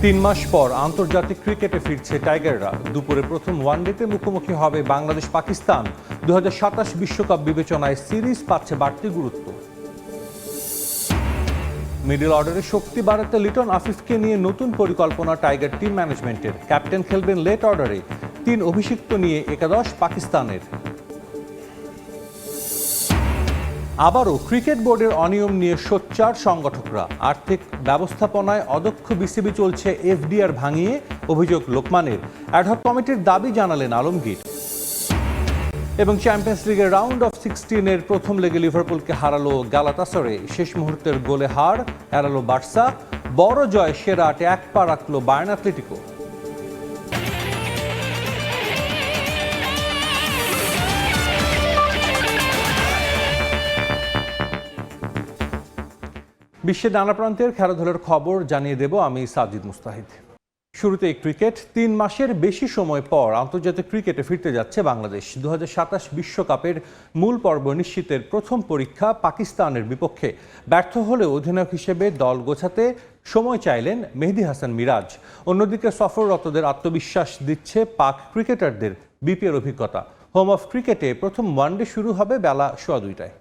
3 মাস পর আন্তর্জাতিক ক্রিকেটে ফিরছে টাইগাররা। দুপুরে প্রথম ওয়ানডেতে মুখোমুখি হবে বাংলাদেশ পাকিস্তান। 2027 বিশ্বকাপ বিবেচনায় সিরিজ পাচ্ছে বাড়তি গুরুত্ব। মিডল অর্ডারে শক্তি বাড়াতে লিটন আফিফকে নিয়ে নতুন পরিকল্পনা টাইগার টিম ম্যানেজমেন্টের। ক্যাপ্টেন খেলবেন লেট অর্ডারে। 3 অভিষিক্ত নিয়ে একাদশ পাকিস্তানের। আবারও ক্রিকেট বোর্ডের অনিয়ম নিয়ে সোচ্চার সংগঠকরা। আর্থিক ব্যবস্থাপনায় অদক্ষ বিসিবি চলছে এফডিআর ভাঙিয়ে অভিযোগ লোকমানের। অ্যাডহক কমিটির দাবি জানালেন আলমগীর। এবং চ্যাম্পিয়ন্স লিগের রাউন্ড অফ 16-এর প্রথম লেগে লিভারপুলকে হারালো গ্যালাতাসারে। শেষ মুহূর্তের গোলে হার এড়ালো বার্সা। বড় জয় সেরা আটে এক পা রাখল বায়ার্ন অ্যাথলেটিকো। বিশ্বের নানা প্রান্তের খেলাধুলার খবর জানিয়ে দেব আমি সাজিদ মুস্তাহিদ। শুরুতেই ক্রিকেট। 3 মাসের বেশি সময় পর আন্তর্জাতিক ক্রিকেটে ফিরতে যাচ্ছে বাংলাদেশ। 2027 বিশ্বকাপের মূল পর্ব নিশ্চিতের প্রথম পরীক্ষা পাকিস্তানের বিপক্ষে। ব্যর্থ হলেও অধিনায়ক হিসেবে দল গোছাতে সময় চাইলেন মেহেদী হাসান মিরাজ। অন্যদিকে সফররতদের আত্মবিশ্বাস দিচ্ছে পাক ক্রিকেটারদের বিপিএল অভিজ্ঞতা। হোম অফ ক্রিকেটে প্রথম ওয়ানডে শুরু হবে বেলা 2:15টায়।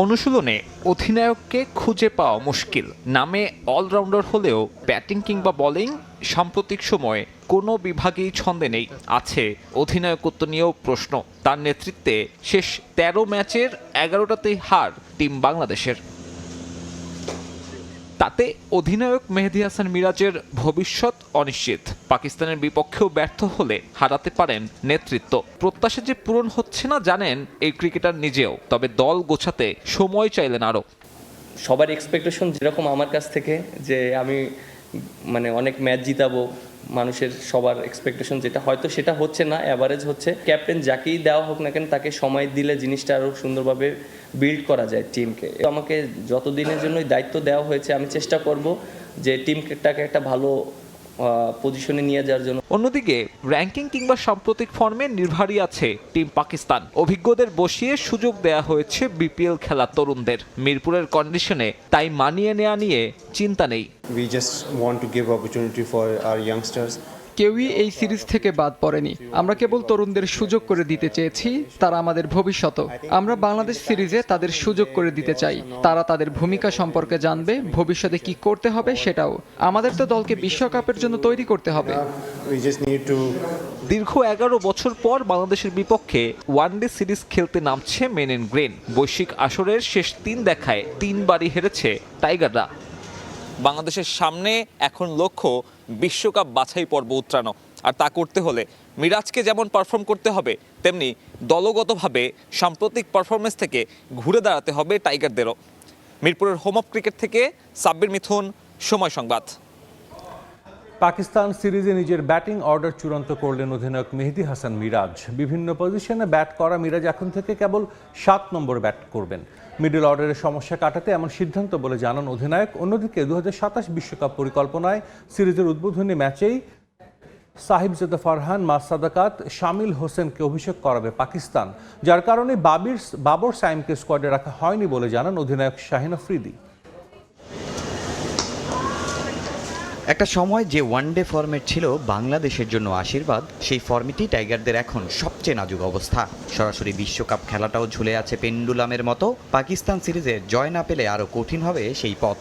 অনুশীলনে অধিনায়ককে খুঁজে পাওয়া মুশকিল। নামে অলরাউন্ডার হলেও ব্যাটিং কিংবা বোলিং সাম্প্রতিক সময়ে কোনো বিভাগেই ছন্দে নেই। আছে অধিনায়কত্ব নিয়েও প্রশ্ন। তার নেতৃত্বে শেষ 13 ম্যাচের 11টাতেই হার টিম বাংলাদেশের। তাতে অধিনায়ক মেহেদী হাসান মিরাজের ভবিষ্যৎ অনিশ্চিত। পাকিস্তানের বিপক্ষেও ব্যর্থ হলে হারাতে পারেন নেতৃত্ব। প্রত্যাশা যে পূরণ হচ্ছে না জানেন এই ক্রিকেটার নিজেও। তবে দল গোছাতে সময় চাইলেন আরও। সবার এক্সপেকটেশন যেরকম আমার কাছ থেকে যে আমি অনেক ম্যাচ জিতাবো, মানুষের সবার এক্সপেকটেশন যেটা হয়তো সেটা হচ্ছে না, অ্যাভারেজ হচ্ছে। ক্যাপ্টেন যাকেই দেওয়া হোক না কেন তাকে সময় দিলে জিনিসটা আরও সুন্দরভাবে বিল্ড করা যায় টিমকে। আমাকে যতদিনের জন্যই দায়িত্ব দেওয়া হয়েছে আমি চেষ্টা করব যে টিমটাকে একটা ভালো পজিশনে নিয়ে যাওয়ার জন্য। অন্যদিকে র্যাঙ্কিং কিংবা সাম্প্রতিক ফর্মে নির্ভরই আছে টিম পাকিস্তান। অভিজ্ঞদের বসিয়ে সুযোগ দেয়া হয়েছে বিপিএল খেলা তরুণদের। মিরপুরের কন্ডিশনে তাই মানিয়ে নেওয়া নিয়ে চিন্তা নেই। We just want to give opportunity for our youngsters. কেউই এই সিরিজ থেকে বাদ পড়েনি। আমরা কেবল তরুণদের সুযোগ করে দিতে চেয়েছি, তারা আমাদের ভবিষ্যৎ। আমরা বাংলাদেশ সিরিজে তাদের সুযোগ করে দিতে চাই। তারা তাদের ভূমিকা সম্পর্কে জানবে, ভবিষ্যতে কি করতে হবে সেটাও। আমাদের তো দলকে বিশ্বকাপের জন্য তৈরি করতে হবে। দীর্ঘ 11 বছর পর বাংলাদেশের বিপক্ষে ওয়ানডে সিরিজ খেলতে নামছে মেন এন্ড গ্রেন। বৈশ্বিক আসরের শেষ 3 দেখায় 3 বারই হেরেছে টাইগাররা। বাংলাদেশের সামনে এখন লক্ষ্য বিশ্বকাপ বাছাই পর্ব উতরানো। আর তা করতে হলে মিরাজকে যেমন পারফর্ম করতে হবে, তেমনি দলগতভাবে সাম্প্রতিক পারফরমেন্স থেকে ঘুরে দাঁড়াতে হবে টাইগারদেরও। মিরপুরের হোম অফ ক্রিকেট থেকে সাব্বির মিথুন, সময় সংবাদ। পাকিস্তান সিরিজে নিজের ব্যাটিং অর্ডার চূড়ান্ত করলেন অধিনায়ক মেহেদী হাসান মিরাজ। বিভিন্ন পজিশনে ব্যাট করা মিরাজ এখন থেকে কেবল 7 নম্বর ব্যাট করবেন। মিডল অর্ডারের সমস্যা কাটাতে এমন সিদ্ধান্ত বলে জানান অধিনায়ক। অন্যদিকে 2027 বিশ্বকাপ পরিকল্পনায় সিরিজের উদ্বোধনী ম্যাচেই সাহিবজাদা ফারহান, মাসাদাকাত, শামিল হোসেনকে অভিষেক করাবে পাকিস্তান, যার কারণে বাবর সাইমকে স্কোয়াডে রাখা হয়নি বলে জানান অধিনায়ক শাহিন আফ্রিদি। একটা সময় যে ওয়ানডে ফরম্যাট ছিল বাংলাদেশের জন্য আশীর্বাদ, সেই ফরম্যাটই টাইগারদের এখন সবচেয়ে নাজুক অবস্থা। সরাসরি বিশ্বকাপ খেলাটাও ঝুলে আছে পেন্ডুলামের মতো। পাকিস্তান সিরিজে জয় না পেলে আরও কঠিন হবে সেই পথ।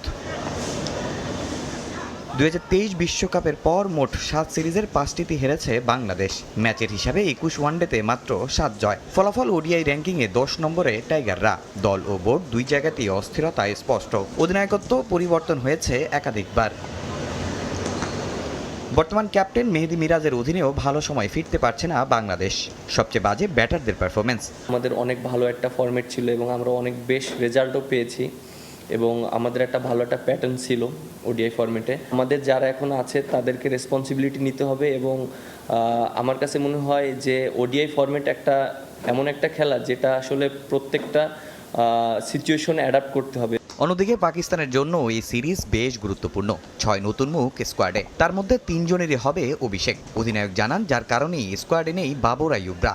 2023 বিশ্বকাপের পর মোট 7 সিরিজের 5টিতে হেরেছে বাংলাদেশ। ম্যাচের হিসাবে 21 ওয়ানডেতে মাত্র 7 জয়। ফলাফল ওডিআই র্যাঙ্কিংয়ে 10 নম্বরে টাইগাররা। দল ও বোর্ড দুই জায়গাতেই অস্থিরতায় স্পষ্ট। অধিনায়কত্ব পরিবর্তন হয়েছে একাধিকবার। বর্তমান ক্যাপ্টেন মেহেদী মিরাজের অধীনেও ভালো সময় ফিরতে পারছে না বাংলাদেশ। সবচেয়ে বাজে ব্যাটারদের পারফরমেন্স। আমাদের অনেক ভালো একটা ফরম্যাট ছিল এবং আমরা অনেক বেশ রেজাল্টও পেয়েছি এবং আমাদের একটা ভালো একটা প্যাটার্ন ছিল ওডিআই ফরম্যাটে। আমাদের যারা এখন আছে তাদেরকে রেসপন্সিবিলিটি নিতে হবে এবং আমার কাছে মনে হয় যে ওডিআই ফরম্যাট এমন একটা খেলা যেটা আসলে প্রত্যেকটা সিচুয়েশনে অ্যাডাপ্ট করতে হবে। অন্যদিকে পাকিস্তানের জন্য এই সিরিজ বেশ গুরুত্বপূর্ণ। 6 নতুন মুখ স্কোয়াডে, তার মধ্যে 3 জনেরই হবে অভিষেক। অধিনায়ক জানান যার কারণেই স্কোয়াডে নেই Babur আইয়ুবরা।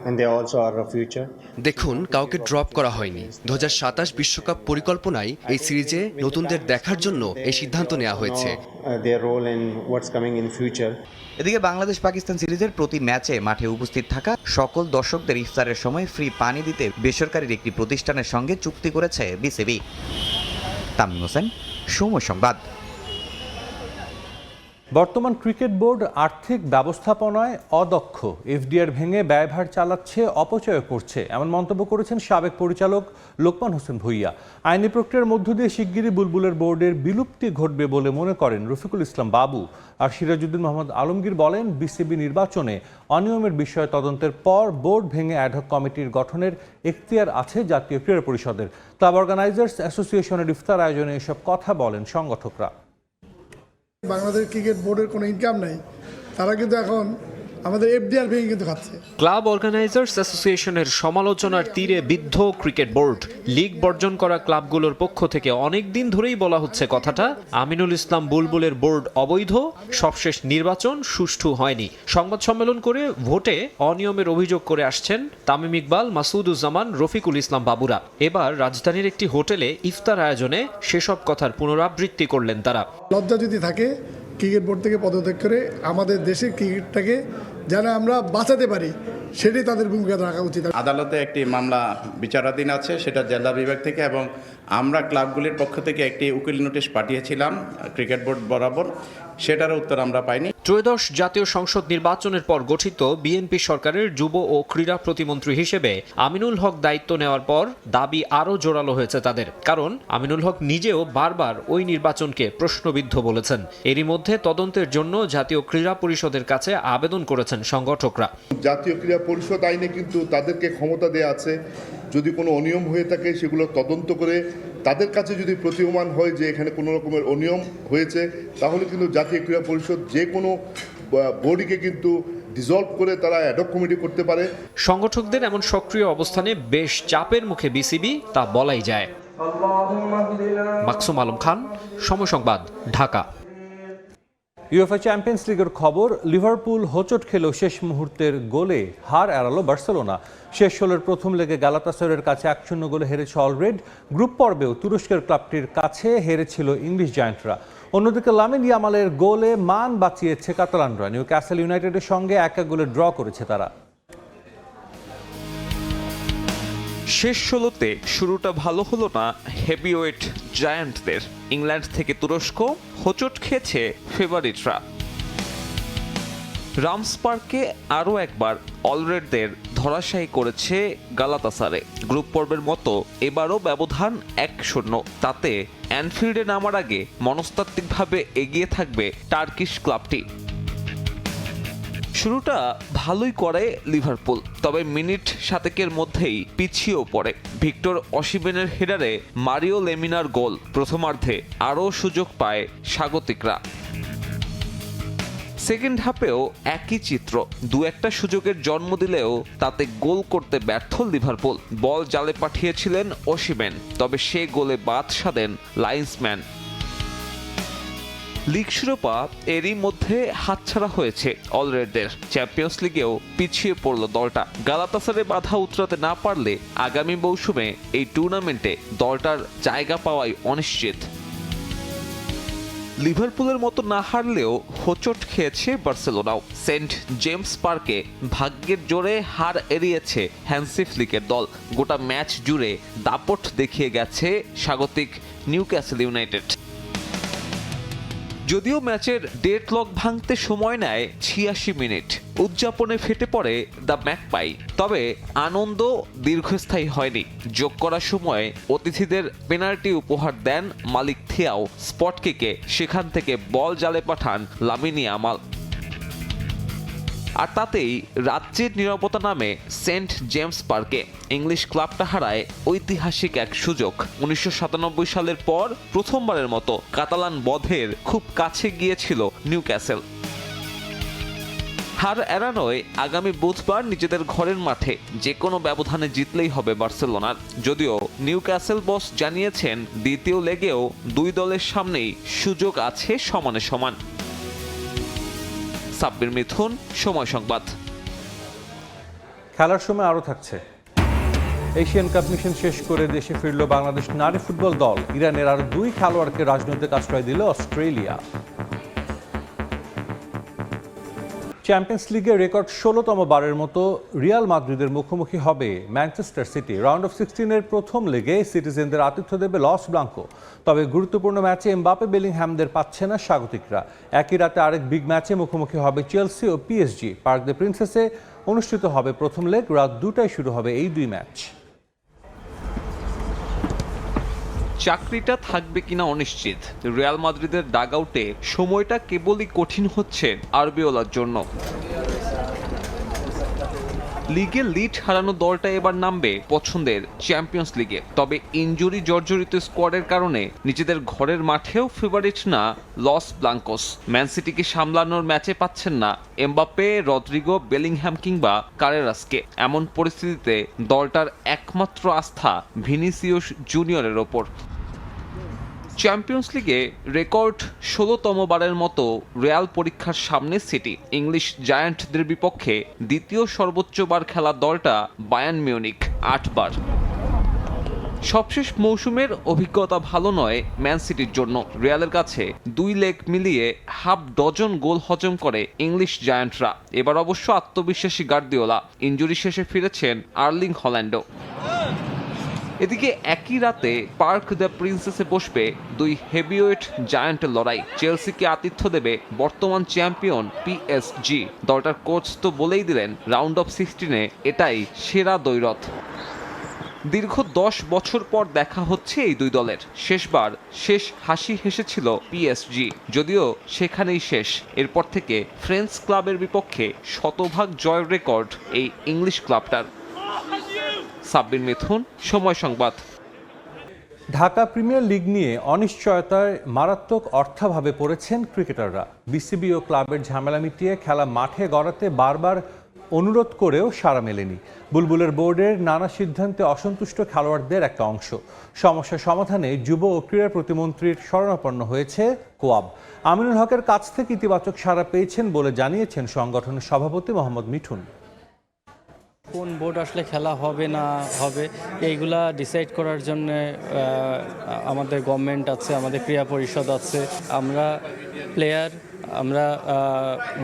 and they also are a future. দেখুন, কাউকে ড্রপ করা হয়নি। 2027 বিশ্বকাপ পরিকল্পনায় এই সিরিজে নতুনদের দেখার জন্য এই সিদ্ধান্ত নেওয়া হয়েছে। Their role in what's coming in future. এদিকে বাংলাদেশ পাকিস্তান সিরিজের প্রতি ম্যাচে মাঠে উপস্থিত থাকা সকল দর্শকদের ইফতারের সময় ফ্রি পানি দিতে বেসরকারি একটি প্রতিষ্ঠানের সঙ্গে চুক্তি করেছে বিসিবি। তামিম হোসেন, সময় সংবাদ। বর্তমান ক্রিকেট বোর্ড আর্থিক ব্যবস্থাপনায় অদক্ষ, এফডিআর ভেঙে ব্যয়ভার চালাচ্ছে, অপচয় করছে, এমন মন্তব্য করেছেন সাবেক পরিচালক লোকমান হোসেন ভূঁইয়া। আইনি প্রক্রিয়ার মধ্য দিয়ে শিগগিরই বুলবুলের বোর্ডের বিলুপ্তি ঘটবে বলে মনে করেন রফিকুল ইসলাম বাবু। আর সিরাজউদ্দিন মোহাম্মদ আলমগীর বলেন, বিসিবি নির্বাচনে অনিয়মের বিষয়ে তদন্তের পর বোর্ড ভেঙে অ্যাডহক কমিটির গঠনের এখতিয়ার আছে জাতীয় ক্রীড়া পরিষদের। ক্লাব অর্গানাইজার্স অ্যাসোসিয়েশনের ইফতার আয়োজনে এসব কথা বলেন সংগঠকরা। বাংলাদেশ ক্রিকেট বোর্ডের কোনো ইনকাম নাই, তারা কিন্তু এখন আমাদের এফডিআর ভেঙে কিন্তু খাচ্ছে। ক্লাব অর্গানাইজার্স অ্যাসোসিয়েশনের সমালোচনার তীরে বিদ্ধ ক্রিকেট বোর্ড। লিগ বর্জন করা ক্লাবগুলোর পক্ষ থেকে অনেক দিন ধরেই বলা হচ্ছে কথাটা, আমিনুল ইসলাম বুলবুলের বোর্ড অবৈধ, সবশেষ নির্বাচন সুষ্ঠু হয়নি। সংবাদ সম্মেলন করে ভোটে অনিয়মের অভিযোগ করে আসছেন তামিম ইকবাল, মাসুদুজ্জামান, রফিকুল ইসলাম বাবুরা। এবার রাজধানীর একটি হোটেলে ইফতার আয়োজনে সেসব কথার পুনরাবৃত্তি করলেন তারা। লজ্জা যদি থাকে ক্রিকেট বোর্ড থেকে পদত্যাগ করে আমাদের দেশের ক্রিকেটটাকে যেন আমরা বাঁচাতে পারি, সেটাই তাদের ভূমিকা রাখা উচিত। আদালতে একটি মামলা বিচারাধীন আছে, সেটা জেলা বিভাগ থেকে, এবং আমরা ক্লাবগুলির পক্ষ থেকে একটি উকিল নোটিশ পাঠিয়েছিলাম ক্রিকেট বোর্ড বরাবর, সেটার উত্তর আমরা পাইনি। ত্রয়োদশ জাতীয় সংসদ নির্বাচনের পর গঠিত বিএনপি সরকারের যুব ও ক্রীড়া প্রতিমন্ত্রী হিসেবে আমিনুল হক দায়িত্ব নেওয়ার পর দাবি আরও জোরালো হয়েছে তাদের, কারণ আমিনুল হক নিজেও বারবার ওই নির্বাচনকে প্রশ্নবিদ্ধ বলেছেন। এরই মধ্যে তদন্তের জন্য জাতীয় ক্রীড়া পরিষদের কাছে আবেদন করেছেন সংগঠকরা। জাতীয় ক্রীড়া পরিষদ আইনে কিন্তু তাদেরকে ক্ষমতা দেওয়া আছে, যদি কোনো অনিয়ম হয়ে থাকে সেগুলো তদন্ত করে তাদের কাছে যদি প্রতীয়মান হয় যে এখানে কোনো রকমের অনিয়ম হয়েছে, তাহলে কিন্তু জাতীয় ক্রীড়া পরিষদ যে কোনো বডিকে কিন্তু ডিসলভ করে তারা অ্যাডহক কমিটি করতে পারে। সংগঠকদের এমন সক্রিয় অবস্থানে বেশ চাপের মুখে বিসিবি, তা বলাই যায়। মাকসুম আলম খান, সময় সংবাদ, ঢাকা। ইউএফএ চ্যাম্পিয়ন্স লিগের খবর, লিভারপুল হোঁচট খেলেও শেষ মুহূর্তের গোলে হার এড়ালো বার্সেলোনা। শেষ ষোলোর প্রথম লেগে গালাতাসারাইয়ের কাছে 1-0 গোলে হেরেছে অলরেড। গ্রুপ পর্বেও তুরস্কের ক্লাবটির কাছে হেরেছিল ইংলিশ জায়ান্টরা। অন্যদিকে লামিন ইয়ামালের গোলে মান বাঁচিয়েছে কাতালানরা। নিউক্যাসল ইউনাইটেডের সঙ্গে 1-1 গোলে ড্র করেছে তারা। শেষ ষোলোতে শুরুটা ভালো হলো না হেভিওয়েট জায়ান্টদের। ইংল্যান্ড থেকে তুরস্ক, হোঁচট খেয়েছে ফেভারিটরা। রামস পার্কে আরও একবার অলরেডদের ধরাশায়ী করেছে গালাতাসারে। গ্রুপ পর্বের মতো এবারও ব্যবধান 1-0। তাতে অ্যানফিল্ডে নামার আগে মনস্তাত্ত্বিকভাবে এগিয়ে থাকবে টার্কিশ ক্লাবটি। শুরুটা ভালোই করে লিভারপুল, তবে মিনিট 7 মধ্যেই পিছিয়েও পড়ে। ভিক্টর অসিমেনের হেডারে মারিও লেমিনার গোল। প্রথমার্ধে আরও সুযোগ পায় স্বাগতিকরা। সেকেন্ড হাফেও একই চিত্র, 2-1 সুযোগের জন্ম দিলেও তাতে গোল করতে ব্যর্থ লিভারপুল। বল জালে পাঠিয়েছিলেন অসিমেন, তবে সে গোলে বাদ সাধেন লাইন্সম্যান। লিগ শিরোপা এরই মধ্যে হাতছাড়া হয়েছে অলরেডদের। চ্যাম্পিয়ন্স লিগেও পিছিয়ে পড়ল দলটা। গালাতাসারে বাধা উতরাতে না পারলে আগামী মৌসুমে এই টুর্নামেন্টে দলটার জায়গা পাওয়াই অনিশ্চিত। লিভারপুলের মতো না হারলেও হোঁচট খেয়েছে বার্সেলোনাও। সেন্ট জেমস পার্কে ভাগ্যের জোরে হার এড়িয়েছে হ্যান্সি ফ্লিকের দল। গোটা ম্যাচ জুড়ে দাপট দেখিয়ে গেছে স্বাগতিক নিউক্যাসল ইউনাইটেড। যদিও ম্যাচের ডেডলক ভাঙতে সময় নেয় 86 মিনিট। উদযাপনে ফেটে পড়ে দ্য ম্যাকপাই, তবে আনন্দ দীর্ঘস্থায়ী হয়নি। যোগ করার সময় অতিথিদের পেনাল্টি উপহার দেন মালিক থিয়াও। স্পট কিকে সেখান থেকে বল জালে পাঠান লামিন ইয়ামাল। আর তাতেই রাজ্যের নীরবতা নামে সেন্ট জেমস পার্কে। ইংলিশ ক্লাবটা হারায় ঐতিহাসিক এক সুযোগ। 1997 সালের পর প্রথমবারের মতো কাতালান বধের খুব কাছে গিয়েছিল নিউক্যাসল। হার এড়ানোয় আগামী বুধবার নিজেদের ঘরের মাঠে যে কোনো ব্যবধানে জিতলেই হবে বার্সেলোনার। যদিও নিউক্যাসল বস জানিয়েছেন দ্বিতীয় লেগেও দুই দলের সামনেই সুযোগ আছে সমানে সমান। সাব্বির মিথুন, সময় সংবাদ। খেলার সময় আরও থাকছে। এশিয়ান কাপ মিশন শেষ করে দেশে ফিরল বাংলাদেশ নারী ফুটবল দল। ইরানের আরও 2 খেলোয়াড়কে রাজনৈতিক আশ্রয় দিল অস্ট্রেলিয়া। চ্যাম্পিয়ন্স লিগে রেকর্ড 16তম বারের মতো রিয়াল মাদ্রিদের মুখোমুখি হবে ম্যানচেস্টার সিটি। রাউন্ড অফ 16-এর প্রথম লেগে সিটিজেনদের আতিথ্য দেবে লস ব্লাঙ্কো। তবে গুরুত্বপূর্ণ ম্যাচে এমবাপে বেলিংহ্যামদের পাচ্ছে না স্বাগতিকরা। একই রাতে আরেক বিগ ম্যাচে মুখোমুখি হবে চেলসি ও পিএসজি। পার্ক দ্য প্রিন্সেসে অনুষ্ঠিত হবে প্রথম লেগ। রাত 2টায় শুরু হবে এই 2 ম্যাচ। চাকরিটা থাকবে কিনা অনিশ্চিত। রিয়াল মাদ্রিদের ডাগআউটে সময়টা কেবলই কঠিন হচ্ছে আরবিওলার জন্য। লিগে লিড হারানো দলটা এবার নামবে পছন্দের চ্যাম্পিয়ন্স লিগে। তবে ইনজুরি জর্জরিত স্কোয়াডের কারণে নিজেদের ঘরের মাঠেও ফেভারিট না লস ব্লাঙ্কোস। ম্যান সিটিকে সামলানোর ম্যাচে পাচ্ছেন না এমবাপ্পে, রদ্রিগো, বেলিংহ্যাম কিংবা কারেরাসকে। এমন পরিস্থিতিতে দলটার একমাত্র আস্থা ভিনিসিয়াস জুনিয়রের ওপর। চ্যাম্পিয়ন্স লিগে রেকর্ড 16তম বারের মতো রিয়াল পরীক্ষার সামনে সিটি। ইংলিশ জায়ান্টদের বিপক্ষে দ্বিতীয় সর্বোচ্চ বার খেলা দলটা বায়ার্ন মিউনিখ 8 বার। সবশেষ মৌসুমের অভিজ্ঞতা ভালো নয় ম্যান সিটির জন্য। রিয়ালের কাছে 2 লেগ মিলিয়ে হাফ ডজন গোল হজম করে ইংলিশ জায়ান্টরা। এবার অবশ্য আত্মবিশ্বাসী গার্দিওলা। ইনজুরি শেষে ফিরেছেন আর্লিং হল্যান্ডও। এদিকে একই রাতে পার্ক দ্য প্রিন্সেসে বসবে 2 হেভিওয়েট জায়ান্টের লড়াই। চেলসিকে আতিথ্য দেবে বর্তমান চ্যাম্পিয়ন পিএসজি। দলটার কোচ তো বলেই দিলেন রাউন্ড অফ 16-এ এটাই সেরা দ্বৈরথ। দীর্ঘ 10 বছর পর দেখা হচ্ছে এই 2 দলের। শেষবার শেষ হাসি হেসেছিল পিএসজি, যদিও সেখানেই শেষ। এরপর থেকে ফ্রেঞ্চ ক্লাবের বিপক্ষে শতভাগ জয়ের রেকর্ড এই ইংলিশ ক্লাবটার। সাব্বির মিথুন, সময় সংবাদ। ঢাকা প্রিমিয়ার লিগ নিয়ে অনিশ্চয়তায় মারাত্মক অর্থাভাবে পড়েছেন ক্রিকেটাররা। বিসিবি ও ক্লাবের ঝামেলা মিটিয়ে খেলা মাঠে গড়াতে বারবার অনুরোধ করেও সাড়া মেলেনি। বুলবুলের বোর্ডের নানা সিদ্ধান্তে অসন্তুষ্ট খেলোয়াড়দের একটা অংশ। সমস্যা সমাধানে যুব ও ক্রীড়া প্রতিমন্ত্রীর শরণাপন্ন হয়েছে কোয়াব। আমিনুল হকের কাছ থেকে ইতিবাচক সাড়া পেয়েছেন বলে জানিয়েছেন সংগঠনের সভাপতি মোহাম্মদ মিঠুন। কোন বোর্ড আসলে খেলা হবে না হবে এইগুলা ডিসাইড করার জন্য আমাদের গভর্নমেন্ট আছে, আমাদের ক্রীড়া পরিষদ আছে। আমরা প্লেয়ার, আমরা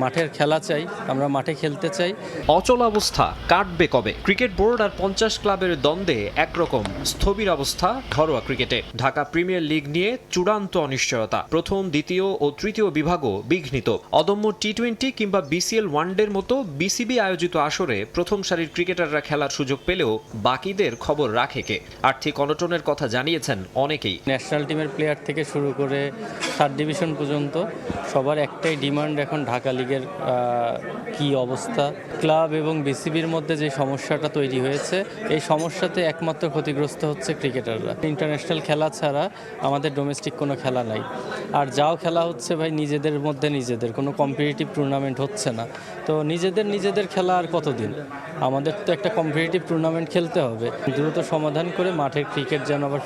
মাঠের খেলা চাই, আমরা মাঠে খেলতে চাই। অচল অবস্থা কাটবে কবে? ক্রিকেট বোর্ড আর 50 ক্লাবের দ্বন্দ্বে একরকম স্থবির অবস্থা ঘরোয়া ক্রিকেটে। ঢাকা প্রিমিয়ার লিগ নিয়ে চূড়ান্ত অনিশ্চয়তা। প্রথম, দ্বিতীয় ও তৃতীয় বিভাগও বিঘ্নিত। অদম্য টি-20 কিংবা বিসিএল ওয়ানডের মতো বিসিবি আয়োজিত আসরে প্রথম সারির ক্রিকেটাররা খেলার সুযোগ পেলেও বাকিদের খবর রাখে কে? আর্থিক অনটনের কথা জানিয়েছেন অনেকেই। ন্যাশনাল টিমের প্লেয়ার থেকে শুরু করে 3rd ডিভিশন পর্যন্ত সবার একটাই ডিমান্ড এখন ঢাকা লিগের কি অবস্থা। ক্লাব এবং বিসিবির মধ্যে যে সমস্যাটা তৈরি হয়েছে, এই সমস্যাতে একমাত্র ক্ষতিগ্রস্ত হচ্ছে ক্রিকেটাররা। ইন্টারন্যাশনাল খেলা ছাড়া আমাদের ডোমেস্টিক কোনো খেলা নাই। আর যাও খেলা হচ্ছে ভাই নিজেদের মধ্যে নিজেদের, কোনো কম্পিটিটিভ টুর্নামেন্ট হচ্ছে না। তো নিজেদের খেলা আর কতদিন? আমাদের তো একটা কম্পিটিটিভ টুর্নামেন্ট খেলতে হবে। দ্রুত সমাধান করে মাঠের ক্রিকেট যেন আবার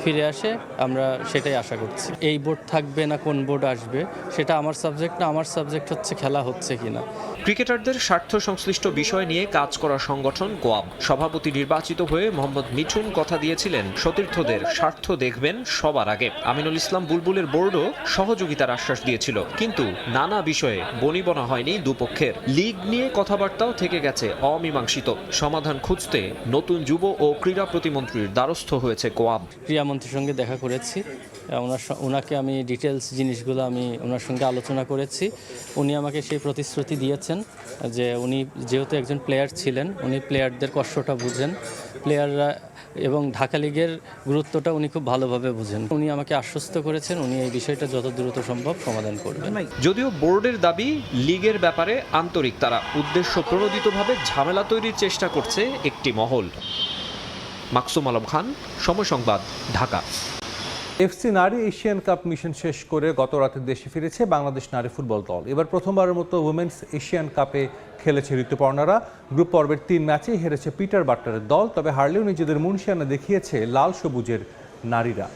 ফিরে আসে, আমরা সেটাই আশা করছি। এই বোর্ড থাকবে না কোন বোর্ড আসবে সেটা আমার সাবজেক্ট না। আমার সাবজেক্ট হচ্ছে খেলা হচ্ছে কিনা। ক্রিকেটারদের স্বার্থ সংশ্লিষ্ট বিষয় নিয়ে কাজ করা সংগঠন কোয়াব সভাপতি নির্বাচিত হয়ে মোহাম্মদ মিঠুন কথা দিয়েছিলেন সতীর্থদের স্বার্থ দেখবেন সবার আগে। আমিনুল ইসলাম বুলবুলের বোর্ডও সহযোগিতার আশ্বাস দিয়েছিল, কিন্তু নানা বিষয়ে বনিবনা হয়নি দুপক্ষের। লিগ নিয়ে কথাবার্তাও থেকে গেছে অমীমাংসিত। সমাধান খুঁজতে নতুন যুব ও ক্রীড়া প্রতিমন্ত্রীর দ্বারস্থ হয়েছে কোয়াব। ক্রীড়ামন্ত্রীর সঙ্গে দেখা করেছি, ওনাকে আমি ডিটেলস জিনিসগুলো আমি ওনার সঙ্গে আলোচনা করেছি। উনি আমাকে সেই প্রতিশ্রুতি দিয়েছেন যে উনি যেহেতু একজন প্লেয়ার ছিলেন, উনি প্লেয়ারদের কষ্টটা বুঝেন, প্লেয়াররা এবং ঢাকা লিগের গুরুত্বটা উনি খুব ভালোভাবে বুঝেন। উনি আমাকে আশ্বস্ত করেছেন উনি এই বিষয়টা যত দ্রুত সম্ভব সমাধান করবেন। যদিও বোর্ডের দাবি লিগের ব্যাপারে আন্তরিক, তারা উদ্দেশ্য প্রণোদিতভাবে ঝামেলা তৈরির চেষ্টা করছে একটি মহল। মাকসুম আলম খান, সময় সংবাদ, ঢাকা। এফসি নারী এশিয়ান কাপ মিশন শেষ করে গত রাতে দেশে ফিরেছে বাংলাদেশ নারী ফুটবল দল। এবার প্রথমবারের মতো উইমেন্স এশিয়ান কাপে খেলেছে ঋতুপর্ণারা। গ্রুপ পর্বের 3 ম্যাচেই হেরেছে পিটার বাট্টারের দল, তবে হারলেও নিজেদের মুনশিয়ানা দেখিয়েছে লাল সবুজের নারীরা।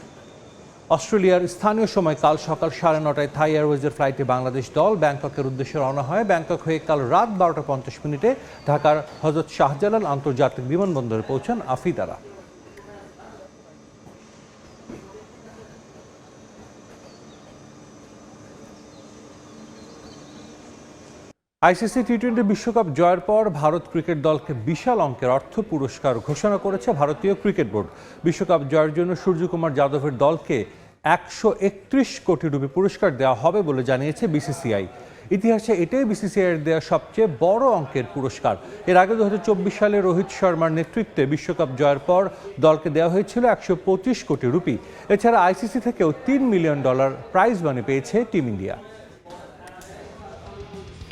অস্ট্রেলিয়ার স্থানীয় সময় কাল সকাল 9:30টায় থাই এয়ারওয়েজের ফ্লাইটে বাংলাদেশ দল ব্যাংককের উদ্দেশ্যে রওনা হয়। ব্যাংকক হয়ে কাল রাত 12:50 ঢাকার হযরত শাহজালাল আন্তর্জাতিক বিমানবন্দরে পৌঁছান আফিদারা। আইসিসি টি-20 বিশ্বকাপ জয়ের পর ভারত ক্রিকেট দলকে বিশাল অঙ্কের অর্থ পুরস্কার ঘোষণা করেছে ভারতীয় ক্রিকেট বোর্ড। বিশ্বকাপ জয়ের জন্য সূর্যকুমার যাদবের দলকে 131 কোটি রুপি পুরস্কার দেওয়া হবে বলে জানিয়েছে বিসিসিআই। ইতিহাসে এটাই বিসিসিআইয়ের দেওয়া সবচেয়ে বড় অঙ্কের পুরস্কার। এর আগে 2024 সালে রোহিত শর্মার নেতৃত্বে বিশ্বকাপ জয়ের পর দলকে দেওয়া হয়েছিল 125 কোটি রুপি। এছাড়া আইসিসি থেকেও $3 মিলিয়ন প্রাইজ মানি পেয়েছে টিম ইন্ডিয়া।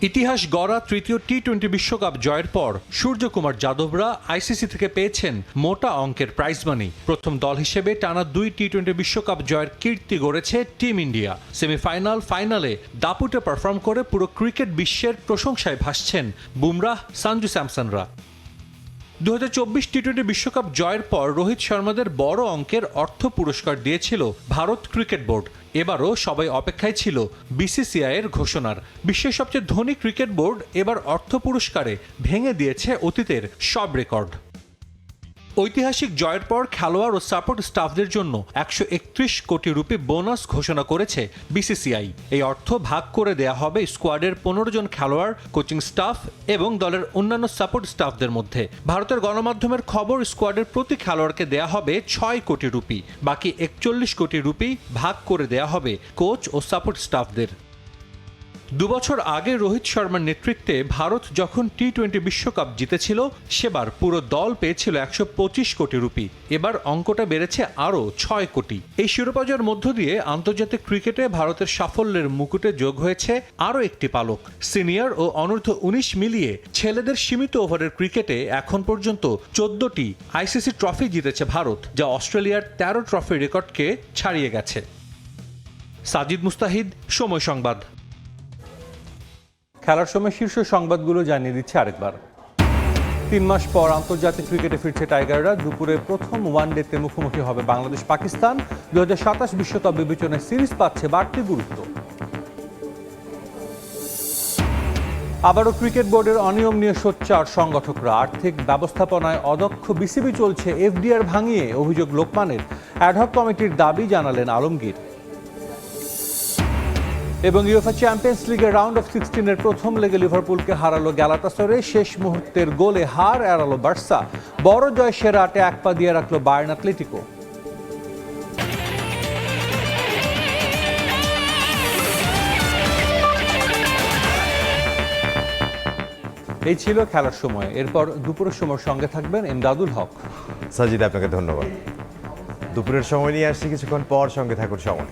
ইতিহাস গড়া তৃতীয় টি-20 বিশ্বকাপ জয়ের পর সূর্যকুমার যাদবরা আইসিসি থেকে পেয়েছেন মোটা অঙ্কের প্রাইজ মানি। প্রথম দল হিসেবে টানা 2 টি-20 বিশ্বকাপ জয়ের কীর্তি গড়েছে টিম ইন্ডিয়া। সেমিফাইনাল, ফাইনালে দাপুটে পারফর্ম করে পুরো ক্রিকেট বিশ্বের প্রশংসায় ভাসছেন বুমরাহ, সঞ্জু স্যামসনরা। 2024 টি-20 বিশ্বকাপ জয়ের পর রোহিত শর্মাদের বড় অঙ্কের অর্থ পুরস্কার দিয়েছিল ভারত ক্রিকেট বোর্ড। এবারও সবাই অপেক্ষায় ছিল বিসিসিআইয়ের ঘোষণার। বিশ্বের সবচেয়ে ধনী ক্রিকেট বোর্ড এবার অর্থ পুরস্কারে ভেঙে দিয়েছে অতীতের সব রেকর্ড। ঐতিহাসিক জয়ের পর খেলোয়াড় ও সাপোর্ট স্টাফদের জন্য 131 কোটি রুপি বোনাস ঘোষণা করেছে বিসিসিআই। এই অর্থ ভাগ করে দেয়া হবে স্কোয়াডের 15 জন খেলোয়াড়, কোচিং স্টাফ এবং দলের অন্যান্য সাপোর্ট স্টাফদের মধ্যে। ভারতের গণমাধ্যমের খবর, স্কোয়াডের প্রতি খেলোয়াড়কে দেয়া হবে 6 কোটি রুপি। বাকি 41 কোটি রুপি ভাগ করে দেয়া হবে কোচ ও সাপোর্ট স্টাফদের। 2 বছর আগে রোহিত শর্মার নেতৃত্বে ভারত যখন টি-20 বিশ্বকাপ জিতেছিল, সেবার পুরো দল পেয়েছিল 125 কোটি রুপি। এবার অঙ্কটা বেড়েছে আরও 6 কোটি। এই শিরোপা জয়ের মধ্য দিয়ে আন্তর্জাতিক ক্রিকেটে ভারতের সাফল্যের মুকুটে যোগ হয়েছে আরও একটি পালক। সিনিয়র ও অনূর্ধ্ব 19 মিলিয়ে ছেলেদের সীমিত ওভারের ক্রিকেটে এখন পর্যন্ত 14টি আইসিসি ট্রফি জিতেছে ভারত, যা অস্ট্রেলিয়ার 13 ট্রফির রেকর্ডকে ছাড়িয়ে গেছে। সাজিদ মুস্তাহিদ, সময় সংবাদ। খেলার সময় শীর্ষ সংবাদগুলো জানিয়ে দিচ্ছে আরেকবার। 3 মাস পর আন্তর্জাতিক ক্রিকেটে ফিরছে টাইগাররা। দুপুরে প্রথম ওয়ানডেতে মুখোমুখি হবে বাংলাদেশ পাকিস্তান। 2027 বিশ্বকাপ বিবেচনায় সিরিজ পাচ্ছে বাড়তি গুরুত্ব। আবারও ক্রিকেট বোর্ডের অনিয়ম নিয়ে সোচ্চার সংগঠকরা। আর্থিক ব্যবস্থাপনায় অদক্ষ বিসিবি চলছে এফডিআর ভাঙিয়ে, অভিযোগ লোকমানের। অ্যাডহক কমিটির দাবি জানালেন আলমগীর। এবং ইউএফএ চ্যাম্পিয়ন্স লিগের রাউন্ড অফ 16-এর প্রথম লেগে লিভারপুলকে হারালো গ্যালাতাসরে। শেষ মুহূর্তের গোলে হার এড়ালো বার্সা। বড় জয় সেরা আটে 1 পা দিয়ে রাখলো বায়ার্ন অ্যাটলেটিকো। এই ছিল খেলার সময়। এরপর দুপুরের সময় সঙ্গে থাকবেন এমদাদুল হক। সাজিদ, আপনাকে ধন্যবাদ। দুপুরের সময় নিয়ে আসছি কিছুক্ষণ পর, সঙ্গে থাকুন সময়।